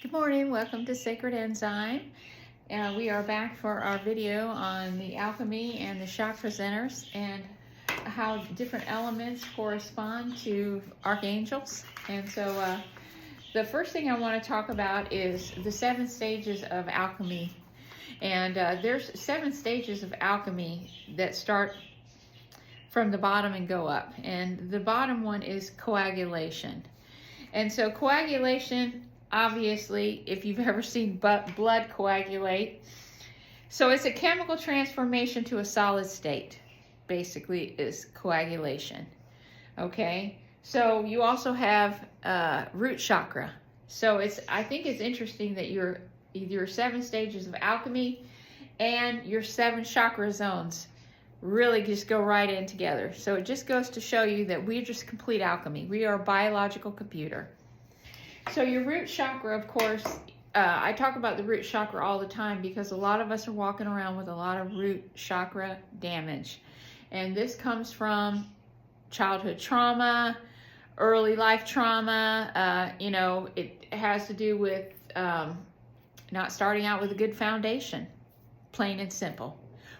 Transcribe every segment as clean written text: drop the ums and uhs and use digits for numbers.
Good morning, welcome to Sacred Enzyme. We are back for our video on the alchemy and the chakra centers and how different elements correspond to archangels. And so the first thing I want to talk about is the 7 stages of alchemy. And there's 7 stages of alchemy that start from the bottom and go up. And the bottom one is coagulation. And so coagulation, obviously, if you've ever seen blood coagulate, so it's a chemical transformation to a solid state, basically, is coagulation. Okay, so you also have root chakra. So I think it's interesting that your 7 stages of alchemy and your 7 chakra zones really just go right in together. So it just goes to show you that we're just complete alchemy. We are a biological computer. So your root chakra, of course, I talk about the root chakra all the time because a lot of us are walking around with a lot of root chakra damage. And this comes from childhood trauma, early life trauma. It has to do with not starting out with a good foundation, plain and simple,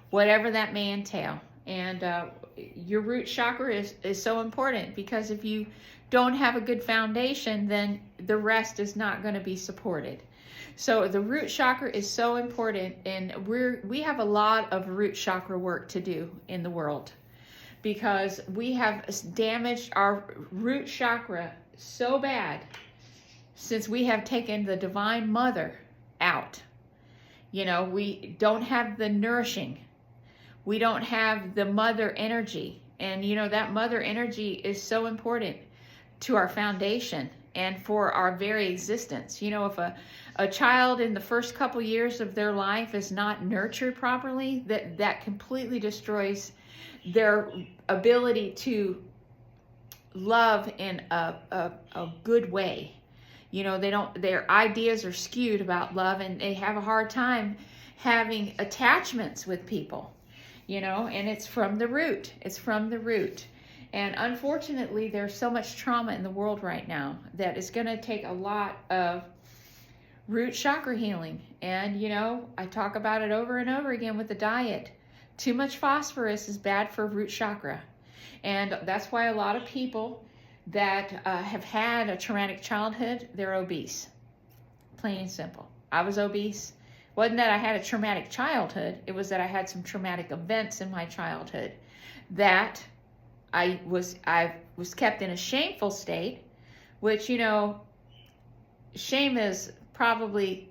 whatever that may entail. And your root chakra is so important because if you don't have a good foundation, then the rest is not going to be supported. So the root chakra is so important, and we have a lot of root chakra work to do in the world because we have damaged our root chakra so bad since we have taken the Divine Mother out. We don't have the nourishing. We don't have the mother energy. And that mother energy is so important to our foundation and for our very existence. If a child in the first couple years of their life is not nurtured properly, that completely destroys their ability to love in a good way. Their ideas are skewed about love, and they have a hard time having attachments with people. And it's from the root. It's from the root. And unfortunately, there's so much trauma in the world right now that it's going to take a lot of root chakra healing. And, I talk about it over and over again with the diet. Too much phosphorus is bad for root chakra. And that's why a lot of people that have had a traumatic childhood, they're obese. Plain and simple. I was obese. It wasn't that I had a traumatic childhood. It was that I had some traumatic events in my childhood that I was kept in a shameful state, which, shame is probably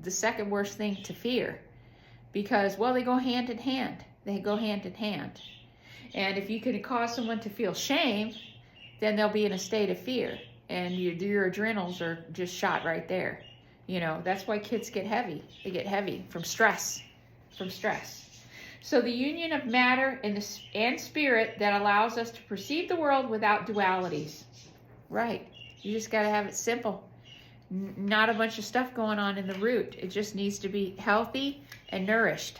the second worst thing to fear because, well, they go hand in hand. They go hand in hand. And if you can cause someone to feel shame, then they'll be in a state of fear, and your adrenals are just shot right there. That's why kids get heavy. They get heavy from stress. So the union of matter and spirit that allows us to perceive the world without dualities. Right. You just got to have it simple. Not a bunch of stuff going on in the root. It just needs to be healthy and nourished.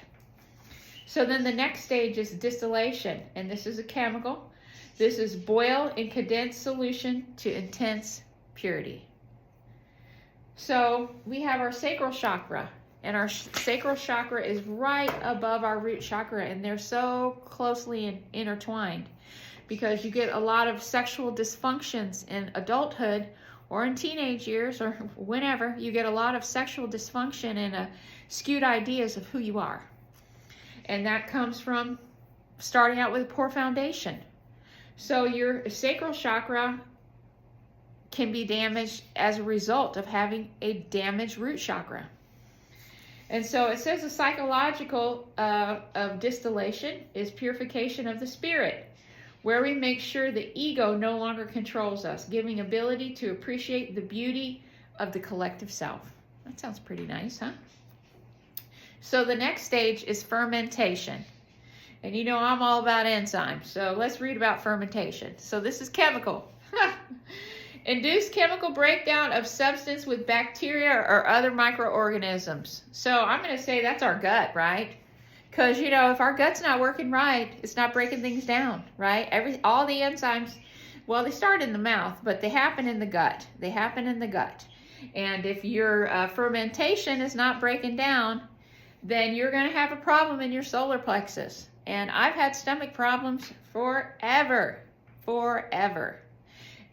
So then the next stage is distillation. And this is a chemical. This is boil in condensed solution to intense purity. So we have our sacral chakra. And our sacral chakra is right above our root chakra, and they're so closely intertwined because you get a lot of sexual dysfunctions in adulthood or in teenage years or whenever. You get a lot of sexual dysfunction and skewed ideas of who you are. And that comes from starting out with a poor foundation. So your sacral chakra can be damaged as a result of having a damaged root chakra. And so it says the psychological of distillation is purification of the spirit, where we make sure the ego no longer controls us, giving ability to appreciate the beauty of the collective self. That sounds pretty nice, huh? So the next stage is fermentation. And I'm all about enzymes, so let's read about fermentation. So this is chemical. Induced chemical breakdown of substance with bacteria or other microorganisms. So I'm going to say that's our gut, right? Because, if our gut's not working right, it's not breaking things down, right? All the enzymes, well, they start in the mouth, but they happen in the gut. And if your fermentation is not breaking down, then you're going to have a problem in your solar plexus. And I've had stomach problems forever.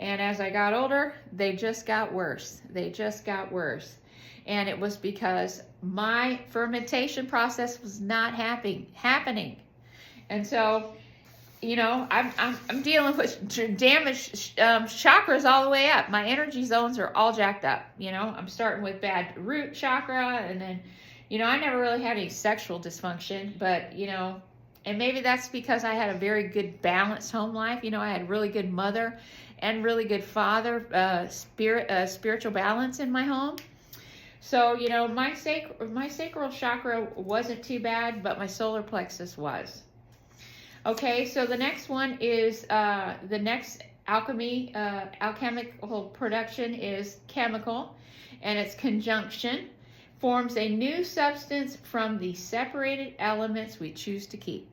And as I got older, they just got worse. And it was because my fermentation process was not happening. And so, you know, I'm dealing with damaged chakras all the way up. My energy zones are all jacked up. You know, I'm starting with bad root chakra, and then, you know, I never really had any sexual dysfunction, but, you know, and maybe that's because I had a very good balanced home life. You know, I had a really good mother and really good father, spiritual balance in my home. So, you know, my sacral chakra wasn't too bad, but my solar plexus was. Okay, so the next one is, the next alchemical production is chemical, and its conjunction forms a new substance from the separated elements we choose to keep.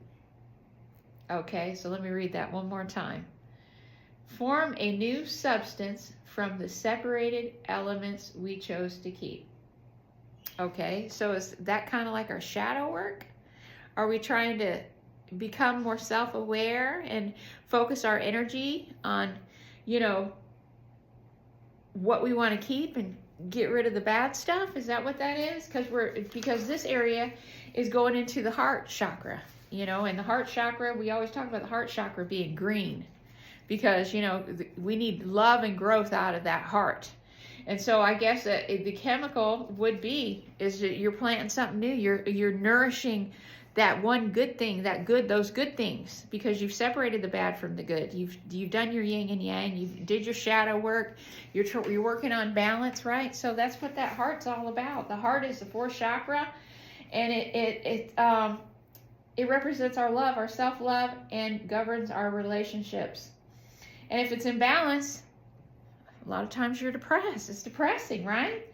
Okay, so let me read that one more time. Form a new substance from the separated elements we chose to keep. Okay, so is that kind of like our shadow work? Are we trying to become more self-aware and focus our energy on, you know, what we want to keep and get rid of the bad stuff? Is that what that is? Because this area is going into the heart chakra, you know, and the heart chakra, we always talk about the heart chakra being green because, you know, we need love and growth out of that heart. And so I guess the chemical would be is that you're planting something new. You're nourishing that one good thing, those good things, because you've separated the bad from the good. You've done your yin and yang. You did your shadow work. You're working on balance, right? So that's what that heart's all about. The heart is the fourth chakra, and it represents our love, our self-love, and governs our relationships. And if it's in balance, a lot of times you're depressed. It's depressing, right?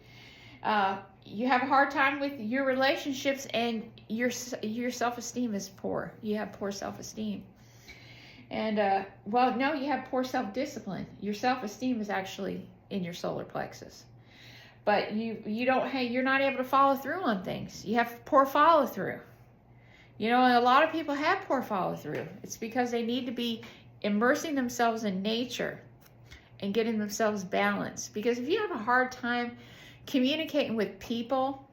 You have a hard time with your relationships, and your self-esteem is poor. You have poor self-esteem. And, well, no, you have poor self-discipline. Your self-esteem is actually in your solar plexus. But you're not able to follow through on things. You have poor follow-through. You know, and a lot of people have poor follow-through. It's because they need to be immersing themselves in nature and getting themselves balanced. Because if you have a hard time communicating with people,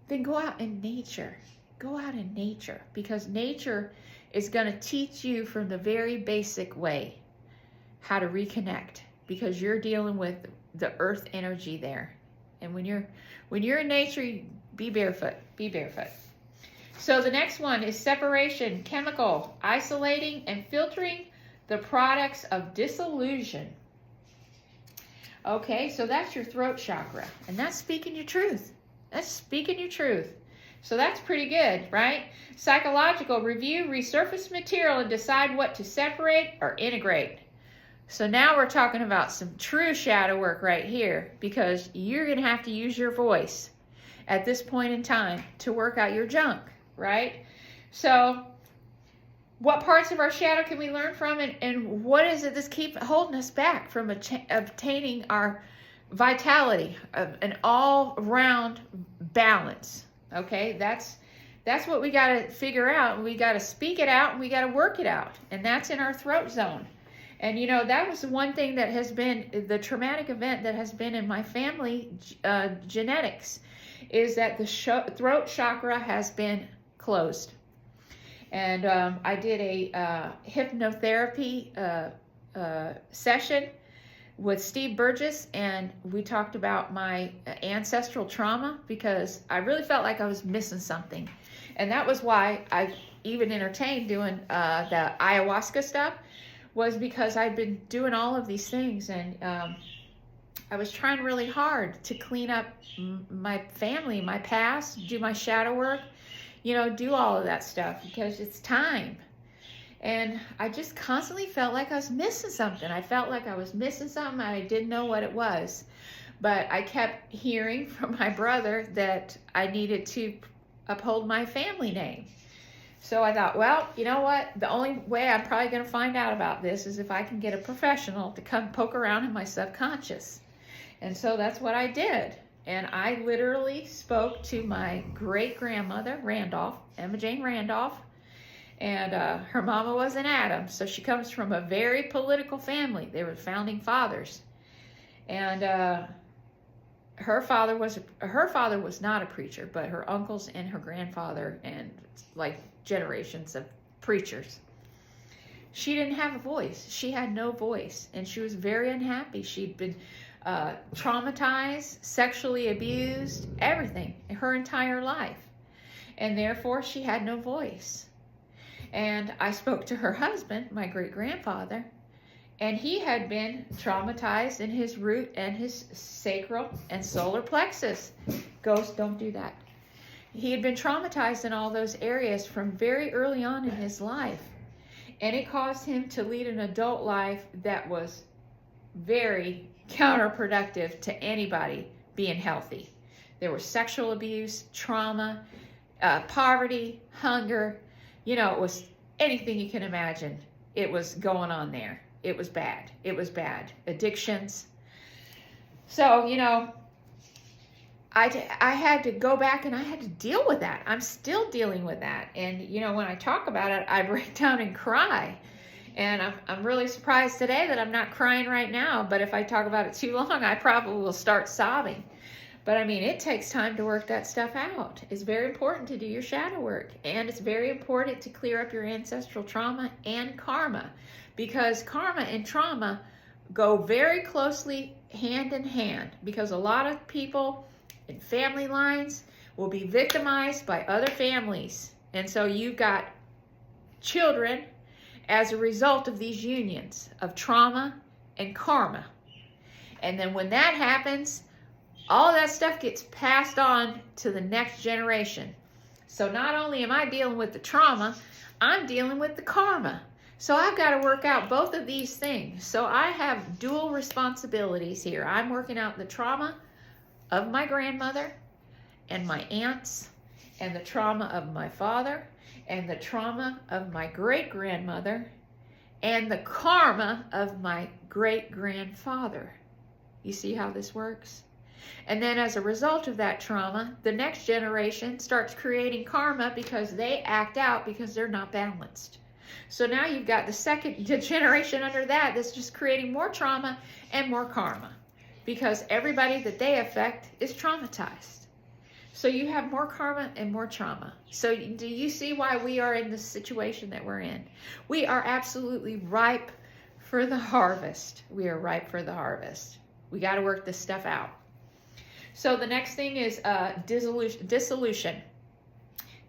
then go out in nature. Go out in nature, because nature is going to teach you from the very basic way how to reconnect, because you're dealing with the earth energy there. And when you're in nature, be barefoot. Be barefoot. So the next one is separation, chemical, isolating and filtering the products of disillusion. Okay, so that's your throat chakra, and that's speaking your truth. That's speaking your truth. So that's pretty good, right? Psychological, review, resurface material, and decide what to separate or integrate. So now we're talking about some true shadow work right here, because you're going to have to use your voice at this point in time to work out your junk, right? So what parts of our shadow can we learn from, and what is it that's keep holding us back from obtaining our vitality, an all-round balance? Okay, that's what we got to figure out, and we got to speak it out, and we got to work it out, and that's in our throat zone. And you know, that was the one thing that has been the traumatic event that has been in my family genetics, is that the throat chakra has been closed. And I did a hypnotherapy session with Steve Burgess, and we talked about my ancestral trauma, because I really felt like I was missing something. And that was why I even entertained doing the ayahuasca stuff, was because I'd been doing all of these things, and I was trying really hard to clean up my family, my past, do my shadow work, you know, do all of that stuff, because it's time. And I just constantly felt like I was missing something. I felt like I was missing something. I didn't know what it was. But I kept hearing from my brother that I needed to uphold my family name. So I thought, well, you know what? The only way I'm probably going to find out about this is if I can get a professional to come poke around in my subconscious. And so that's what I did. And I literally spoke to my great-grandmother, Randolph, Emma Jane Randolph, and her mama was an Adams, so she comes from a very political family. They were founding fathers. And her father was not a preacher, but her uncles and her grandfather and like generations of preachers. She didn't have a voice. She had no voice, and she was very unhappy. She'd been traumatized, sexually abused, everything, her entire life. And therefore, she had no voice. And I spoke to her husband, my great-grandfather, and he had been traumatized in his root and his sacral and solar plexus. Ghosts, don't do that. He had been traumatized in all those areas from very early on in his life. And it caused him to lead an adult life that was very counterproductive to anybody being healthy. There was sexual abuse, trauma, poverty, hunger. You know, it was anything you can imagine. It was going on there. It was bad. It was bad. Addictions. So, you know, I had to go back and I had to deal with that. I'm still dealing with that. And, you know, when I talk about it, I break down and cry. And I'm really surprised today that I'm not crying right now. But if I talk about it too long, I probably will start sobbing. But I mean, it takes time to work that stuff out. It's very important to do your shadow work. And it's very important to clear up your ancestral trauma and karma. Because karma and trauma go very closely hand in hand. Because a lot of people in family lines will be victimized by other families. And so you've got children as a result of these unions of trauma and karma. And then when that happens, all that stuff gets passed on to the next generation. So not only am I dealing with the trauma, I'm dealing with the karma. So I've got to work out both of these things. So I have dual responsibilities here. I'm working out the trauma of my grandmother and my aunts, and the trauma of my father, and the trauma of my great-grandmother, and the karma of my great-grandfather. You see how this works? And then as a result of that trauma, the next generation starts creating karma because they act out because they're not balanced. So now you've got the generation under that that's just creating more trauma and more karma because everybody that they affect is traumatized. So you have more karma and more trauma. So do you see why we are in the situation that we're in? We are absolutely ripe for the harvest. We are ripe for the harvest. We got to work this stuff out. So the next thing is dissolution.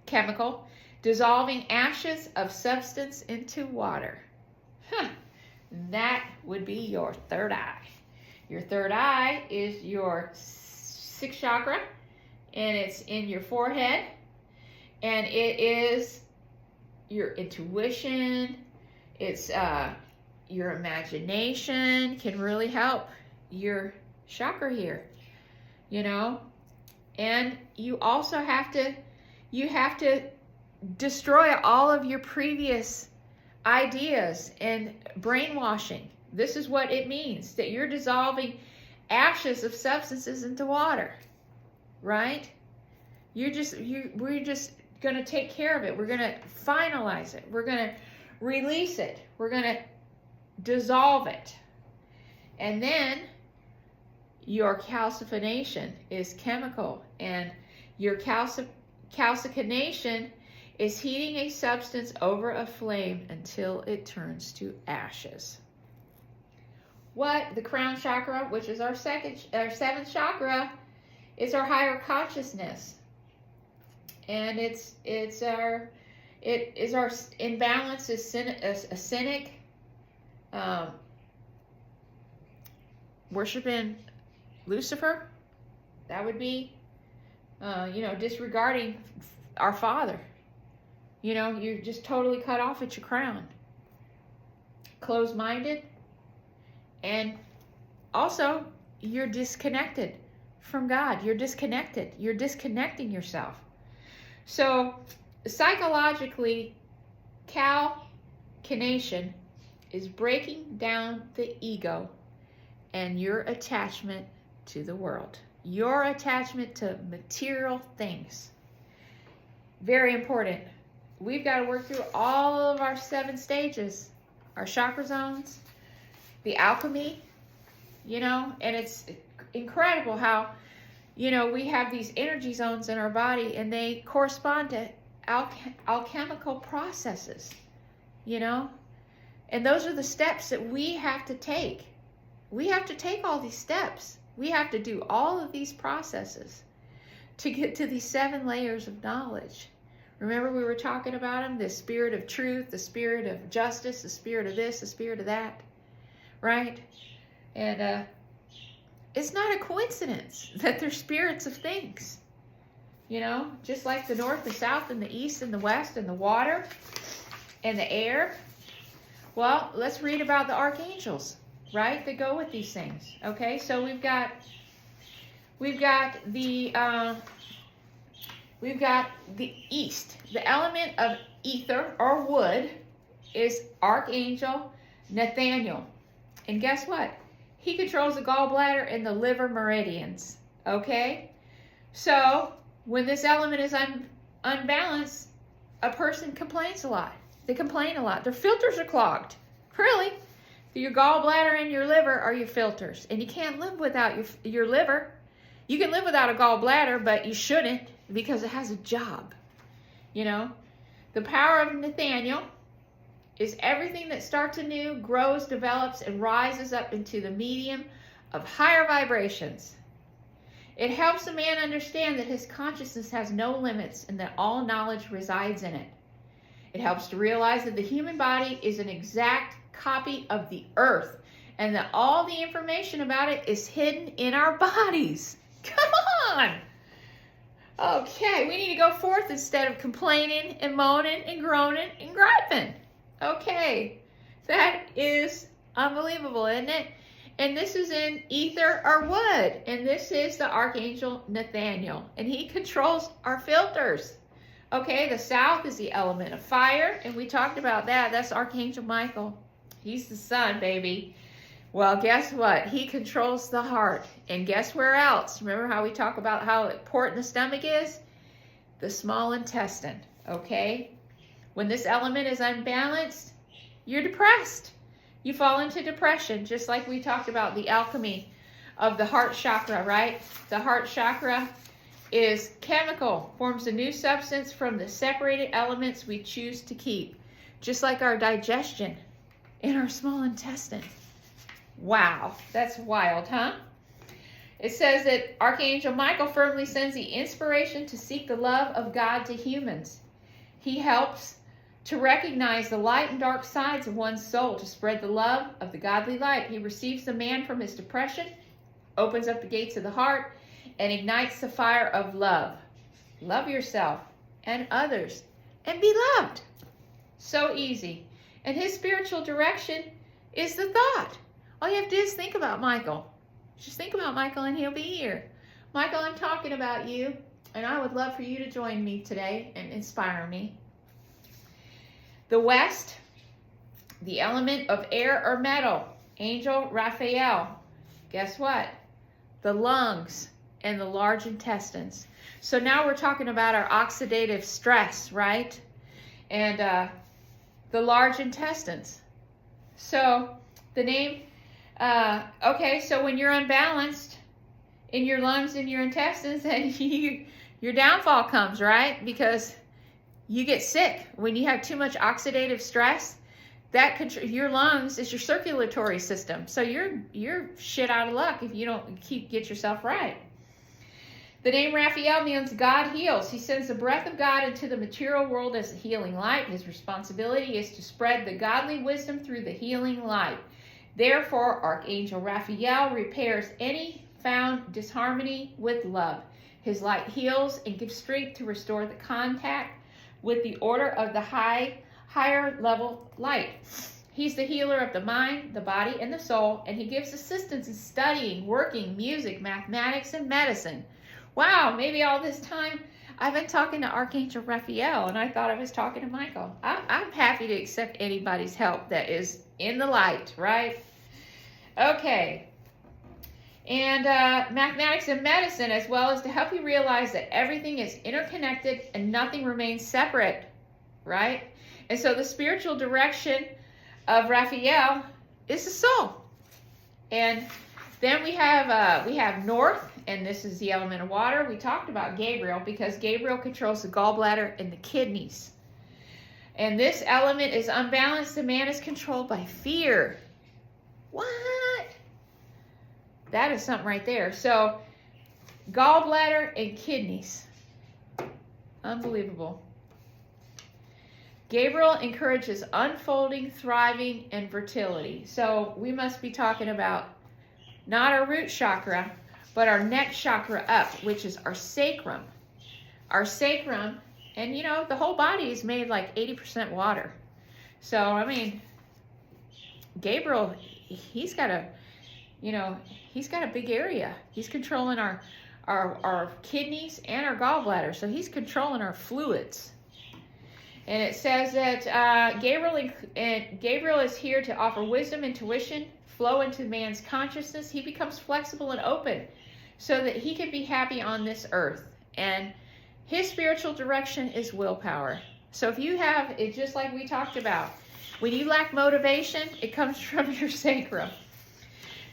Chemical. Dissolving ashes of substance into water. That would be your third eye. Your third eye is your sixth chakra, and it's in your forehead, and it is your intuition. It's your imagination can really help your chakra here, you know. And you also have to destroy all of your previous ideas and brainwashing. This is what it means, that you're dissolving ashes of substances into water, right? We're just going to take care of it. We're going to finalize it. We're going to release it. We're going to dissolve it. And then your calcification is chemical, and your calcification is heating a substance over a flame until it turns to ashes. What? The crown chakra, which is our seventh chakra, is our higher consciousness. And it is our imbalance is cynic, worshiping Lucifer. That would be, disregarding our Father. You know, you're just totally cut off at your crown. Closed-minded. And also, you're disconnected from God. You're disconnected. You're disconnecting yourself. So, psychologically, calcination is breaking down the ego and your attachment to the world. Your attachment to material things. Very important. We've got to work through all of our 7 stages, our chakra zones, the alchemy, you know, and it's incredible how, you know, we have these energy zones in our body and they correspond to alchemical processes, you know, and those are the steps that we have to take. We have to take all these steps. We have to do all of these processes to get to these 7 layers of knowledge. Remember we were talking about them? The spirit of truth, the spirit of justice, the spirit of this, the spirit of that, right? And it's not a coincidence that they're spirits of things, you know, just like the north, the south, and the east, and the west, and the water, and the air. Well, let's read about the archangels, right, that go with these things. Okay, so we've got the east. The element of ether or wood is Archangel Nathaniel. And guess what? He controls the gallbladder and the liver meridians. Okay? So, when this element is unbalanced, a person complains a lot. They complain a lot. Their filters are clogged. Really? Your gallbladder and your liver are your filters. And you can't live without your liver. You can live without a gallbladder, but you shouldn't because it has a job. You know? The power of Nathaniel is everything that starts anew, grows, develops, and rises up into the medium of higher vibrations. It helps a man understand that his consciousness has no limits and that all knowledge resides in it. It helps to realize that the human body is an exact copy of the earth and that all the information about it is hidden in our bodies. Come on! Okay, we need to go forth instead of complaining and moaning and groaning and griping. Okay, that is unbelievable, isn't it? And this is in ether or wood. And this is the Archangel Nathaniel. And he controls our filters. Okay, the south is the element of fire. And we talked about that. That's Archangel Michael. He's the sun, baby. Well, guess what? He controls the heart. And guess where else? Remember how we talk about how important the stomach is? The small intestine. Okay? When this element is unbalanced, you're depressed. You fall into depression, just like we talked about the alchemy of the heart chakra, right? The heart chakra is chemical, forms a new substance from the separated elements we choose to keep, just like our digestion in our small intestine. Wow, that's wild, huh? It says that Archangel Michael firmly sends the inspiration to seek the love of God to humans. He helps to recognize the light and dark sides of one's soul, to spread the love of the godly light. He receives the man from his depression, opens up the gates of the heart, and ignites the fire of love. Love yourself and others and be loved. So easy. And his spiritual direction is the thought. All you have to do is think about Michael. Just think about Michael and he'll be here. Michael, I'm talking about you, and I would love for you to join me today and inspire me. The west, the element of air or metal, Angel Raphael. Guess what? The lungs and the large intestines. So now we're talking about our oxidative stress, right? And the large intestines. So the name, okay, so when you're unbalanced in your lungs and your intestines, then your downfall comes, right? Because you get sick when you have too much oxidative stress. That your lungs is your circulatory system, so you're shit out of luck if you don't get yourself right. The name Raphael means God heals. He sends the breath of God into the material world as a healing light. His responsibility is to spread the godly wisdom through the healing light. Therefore, Archangel Raphael repairs any found disharmony with love. His light heals and gives strength to restore the contact with the order of the higher level light. He's the healer of the mind, the body, and the soul, and he gives assistance in studying, working, music, mathematics, and medicine. Wow, maybe all this time I've been talking to Archangel Raphael, and I thought I was talking to Michael. I'm happy to accept anybody's help that is in the light, right? Okay. And mathematics and medicine, as well as to help you realize that everything is interconnected and nothing remains separate, right? And so the spiritual direction of Raphael is the soul. And then we have north, and this is the element of water. We talked about Gabriel because Gabriel controls the gallbladder and the kidneys. And this element is unbalanced. The man is controlled by fear. What? That is something right there. So, gallbladder and kidneys. Unbelievable. Gabriel encourages unfolding, thriving, and fertility. So, we must be talking about not our root chakra, but our neck chakra up, which is our sacrum. Our sacrum, and you know, the whole body is made like 80% water. So, I mean, Gabriel, he's got a big area. He's controlling our kidneys and our gallbladder. So he's controlling our fluids. And it says that Gabriel is here to offer wisdom, intuition, flow into man's consciousness. He becomes flexible and open so that he can be happy on this earth. And his spiritual direction is willpower. So if you have it, just like we talked about, when you lack motivation, it comes from your sacrum.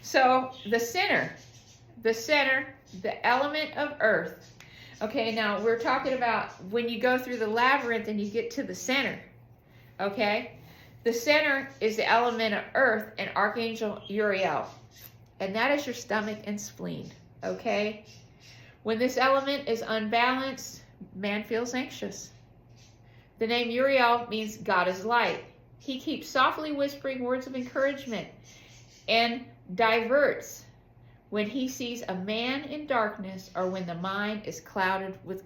So the center, the element of earth. Okay, now we're talking about when you go through the labyrinth and you get to the center. Okay, the center is the element of earth and Archangel Uriel. And that is your stomach and spleen. Okay, when this element is unbalanced, man feels anxious. The name Uriel means God is light. He keeps softly whispering words of encouragement and diverts when he sees a man in darkness or when the mind is clouded with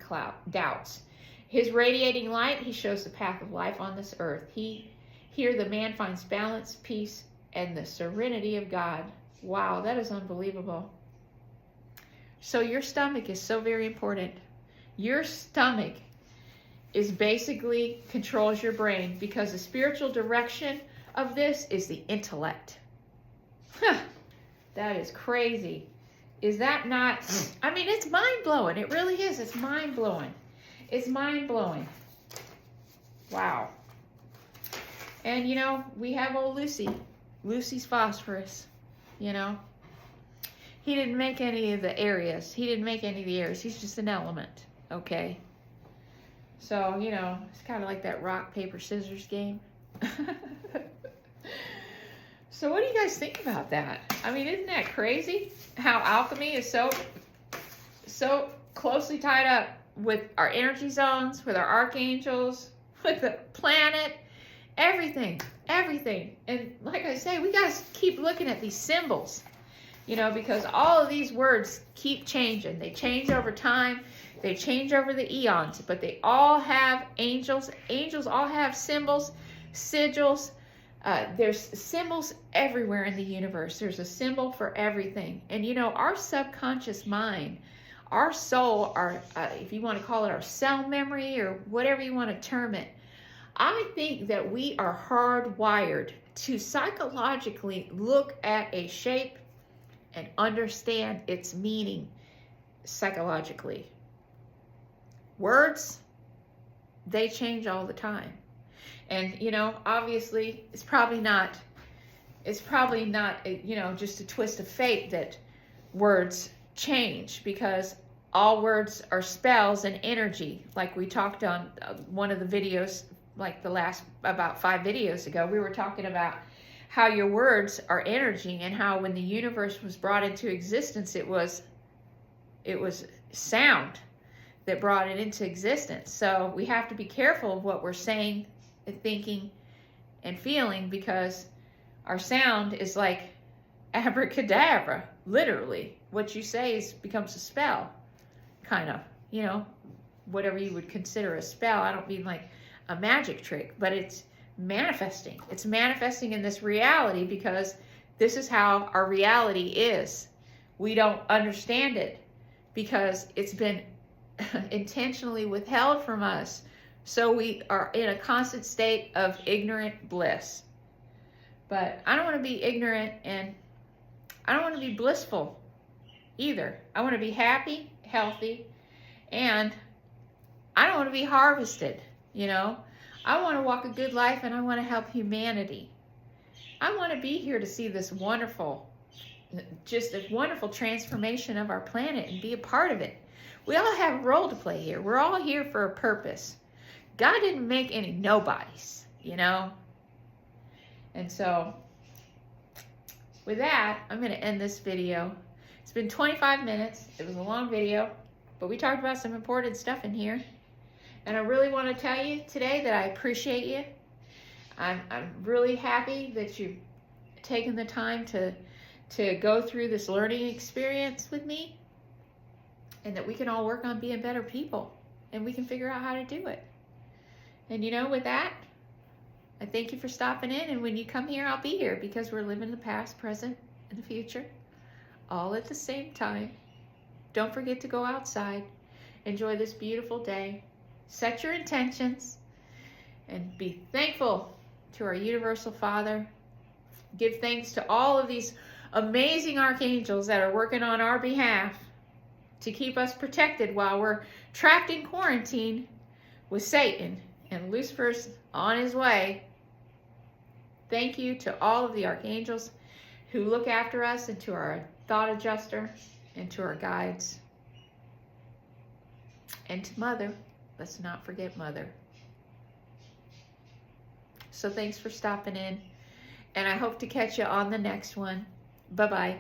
doubts. His radiating light, he shows the path of life on this earth. Here the man finds balance, peace, and the serenity of God. Wow, that is unbelievable. So your stomach is so very important. Your stomach is basically controls your brain because the spiritual direction of this is the intellect. That is crazy. Is that not? I mean, it's mind-blowing. It really is. It's mind-blowing. It's mind-blowing. Wow. And, you know, we have old Lucy. Lucy's phosphorus, you know. He didn't make any of the areas. He didn't make any of the areas. He's just an element, okay? So, you know, it's kind of like that rock, paper, scissors game. So what do you guys think about that? I mean, isn't that crazy? How alchemy is so closely tied up with our energy zones, with our archangels, with the planet, everything. And like I say, we got to keep looking at these symbols, you know, because all of these words keep changing. They change over time. They change over the eons, but they all have angels. Angels all have symbols, sigils. There's symbols everywhere in the universe. There's a symbol for everything. And you know, our subconscious mind, our soul, our if you want to call it our cell memory or whatever you want to term it, I think that we are hardwired to psychologically look at a shape and understand its meaning psychologically. Words, they change all the time. And, you know, obviously, it's probably not, you know, just a twist of fate that words change, because all words are spells and energy. Like we talked on one of the videos, like the last, about 5 videos ago, we were talking about how your words are energy and how when the universe was brought into existence, it was sound that brought it into existence. So we have to be careful of what we're saying, thinking, and feeling, because our sound is like abracadabra. Literally, what you say becomes a spell, kind of, you know, whatever you would consider a spell. I don't mean like a magic trick, but it's manifesting. It's manifesting in this reality because this is how our reality is. We don't understand it because it's been intentionally withheld from us. So we are in a constant state of ignorant bliss. But I don't want to be ignorant, and I don't want to be blissful. either. I want to be happy, healthy, and I don't want to be harvested, you know. I want to walk a good life, and I want to help humanity. I want to be here to see this wonderful, just a wonderful transformation of our planet and be a part of it. We all have a role to play here. We're all here for a purpose. God didn't make any nobodies, you know. And so, with that, I'm going to end this video. It's been 25 minutes. It was a long video, but we talked about some important stuff in here. And I really want to tell you today that I appreciate you. I'm really happy that you've taken the time to go through this learning experience with me, and that we can all work on being better people, and we can figure out how to do it. And you know, with that, I thank you for stopping in, and when you come here, I'll be here, because we're living the past, present, and the future, all at the same time. Don't forget to go outside, enjoy this beautiful day, set your intentions, and be thankful to our Universal Father. Give thanks to all of these amazing archangels that are working on our behalf to keep us protected while we're trapped in quarantine with Satan, and Lucifer's on his way. Thank you to all of the archangels who look after us, and to our thought adjuster, and to our guides, and to Mother. Let's not forget Mother. So thanks for stopping in, and I hope to catch you on the next one. Bye-bye.